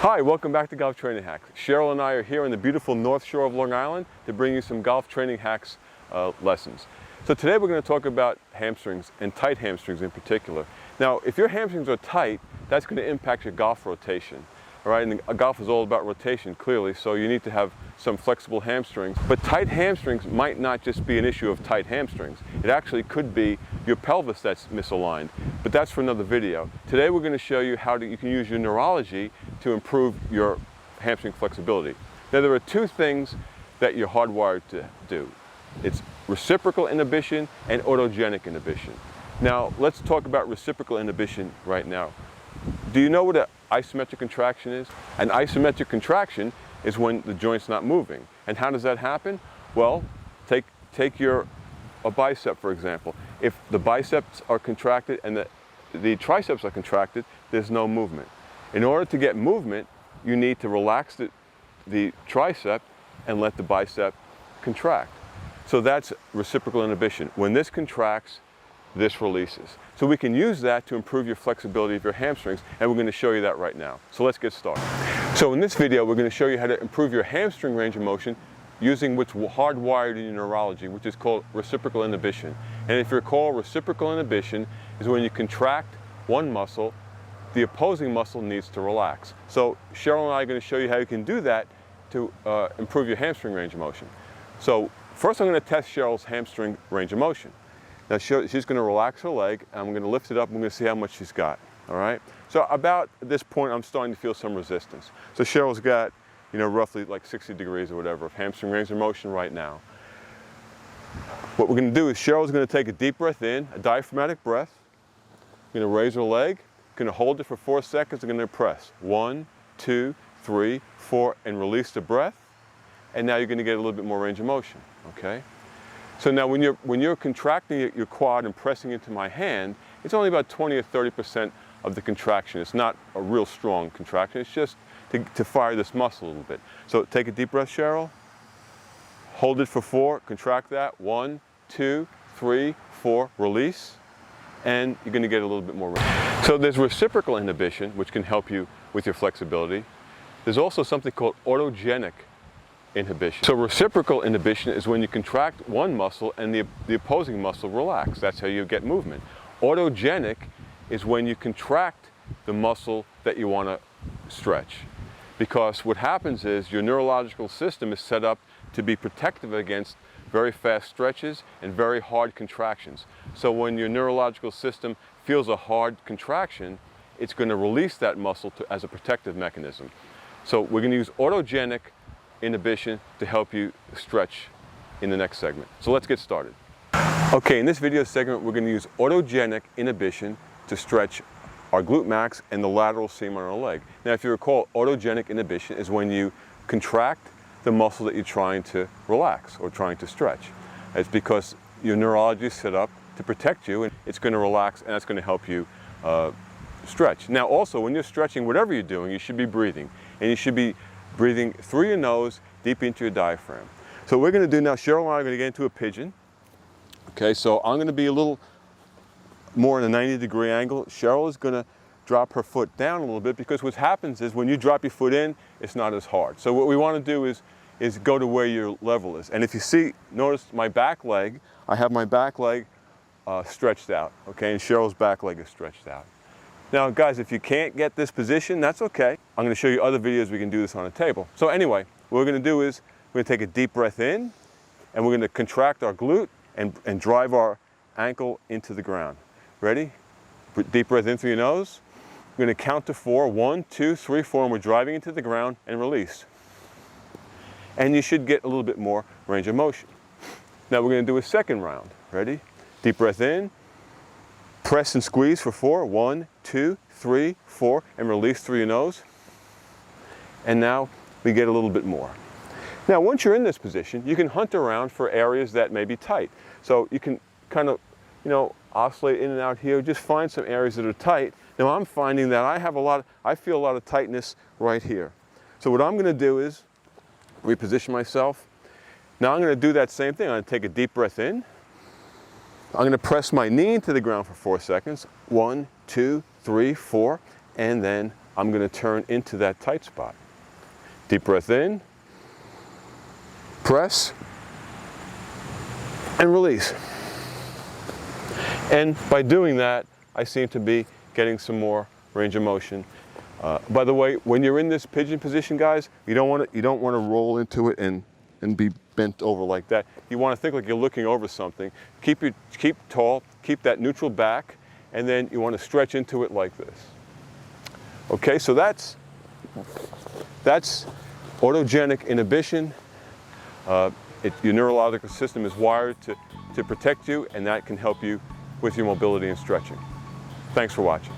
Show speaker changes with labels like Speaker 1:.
Speaker 1: Hi, welcome back to Golf Training Hacks. Cheryl and I are here on the beautiful North Shore of Long Island to bring you some golf training hacks lessons. So today we're going to talk about hamstrings and tight hamstrings in particular. Now, if your hamstrings are tight, that's going to impact your golf rotation. All right, and golf is all about rotation, clearly, so you need to have some flexible hamstrings. But tight hamstrings might not just be an issue of tight hamstrings. It actually could be your pelvis that's misaligned, but that's for another video. Today we're going to show you how you can use your neurology to improve your hamstring flexibility. Now, there are two things that you're hardwired to do. It's reciprocal inhibition and autogenic inhibition. Now, let's talk about reciprocal inhibition right now. Do you know what an isometric contraction is? An isometric contraction is when the joint's not moving. And how does that happen? Well, take a bicep, for example. If the biceps are contracted and the triceps are contracted, there's no movement. In order to get movement, you need to relax the tricep and let the bicep contract. So that's reciprocal inhibition. When this contracts, this releases. So we can use that to improve your flexibility of your hamstrings, and we're going to show you that right now. So let's get started. So in this video, we're going to show you how to improve your hamstring range of motion using what's hardwired in your neurology, which is called reciprocal inhibition. And if you recall, reciprocal inhibition is when you contract one muscle, the opposing muscle needs to relax. So Cheryl and I are going to show you how you can do that to improve your hamstring range of motion. So first I'm going to test Cheryl's hamstring range of motion. Now she's going to relax her leg, and I'm going to lift it up, and we're going to see how much she's got, all right? So about this point, I'm starting to feel some resistance. So Cheryl's got, roughly like 60 degrees or whatever of hamstring range of motion right now. What we're going to do is Cheryl's going to take a deep breath in, a diaphragmatic breath. Going to raise her leg, going to hold it for 4 seconds, and going to press. 1, 2, 3, 4, and release the breath. And now you're going to get a little bit more range of motion, okay? So now when you're contracting your quad and pressing into my hand, it's only about 20 or 30% of the contraction. It's not a real strong contraction. It's just to fire this muscle a little bit. So take a deep breath, Cheryl. Hold it for 4, contract that. 1, 2, 3, 4, release. And you're going to get a little bit more range. So there's reciprocal inhibition, which can help you with your flexibility. There's also something called autogenic inhibition. So reciprocal inhibition is when you contract one muscle and the opposing muscle relax. That's how you get movement. Autogenic is when you contract the muscle that you want to stretch. Because what happens is your neurological system is set up to be protective against very fast stretches and very hard contractions. So when your neurological system feels a hard contraction, it's going to release that muscle as a protective mechanism. So we're going to use autogenic inhibition to help you stretch in the next segment. So let's get started. Okay, in this video segment, we're going to use autogenic inhibition to stretch our glute max and the lateral seam on our leg. Now, if you recall, autogenic inhibition is when you contract the muscle that you're trying to relax or trying to stretch. It's because your neurology is set up to protect you, and it's going to relax, and that's going to help you stretch. Now, also, when you're stretching, whatever you're doing, you should be breathing, and you should be breathing through your nose, deep into your diaphragm. So what we're going to do now, Cheryl and I are going to get into a pigeon. Okay, so I'm going to be a little more in a 90-degree angle. Cheryl is going to drop her foot down a little bit, because what happens is when you drop your foot in, it's not as hard. So what we want to do is go to where your level is. And if you notice my back leg, I have my back leg stretched out, okay, and Cheryl's back leg is stretched out. Now, guys, if you can't get this position, that's okay. I'm going to show you other videos we can do this on a table. So anyway, what we're going to do is we're going to take a deep breath in, and we're going to contract our glute and drive our ankle into the ground. Ready? Deep breath in through your nose. We're going to count to 4. 1, 2, 3, 4, and we're driving into the ground, and release. And you should get a little bit more range of motion. Now we're going to do a second round. Ready? Deep breath in. Press and squeeze for 4. 1, 2, 3, 4, and release through your nose. And now we get a little bit more. Now, once you're in this position, you can hunt around for areas that may be tight. So you can kind of, oscillate in and out here. Just find some areas that are tight. Now, I'm finding that I feel a lot of tightness right here. So what I'm going to do is reposition myself. Now I'm going to do that same thing. I'm going to take a deep breath in. I'm going to press my knee into the ground for 4 seconds. 1, 2, 3, 4, and then I'm going to turn into that tight spot. Deep breath in, press, and release. And by doing that, I seem to be getting some more range of motion. By the way, when you're in this pigeon position, guys, you don't want to roll into it and be bent over like that. You want to think like you're looking over something. Keep tall, keep that neutral back, and then you want to stretch into it like this. Okay, so that's autogenic inhibition. Your neurological system is wired to protect you, and that can help you with your mobility and stretching. Thanks for watching.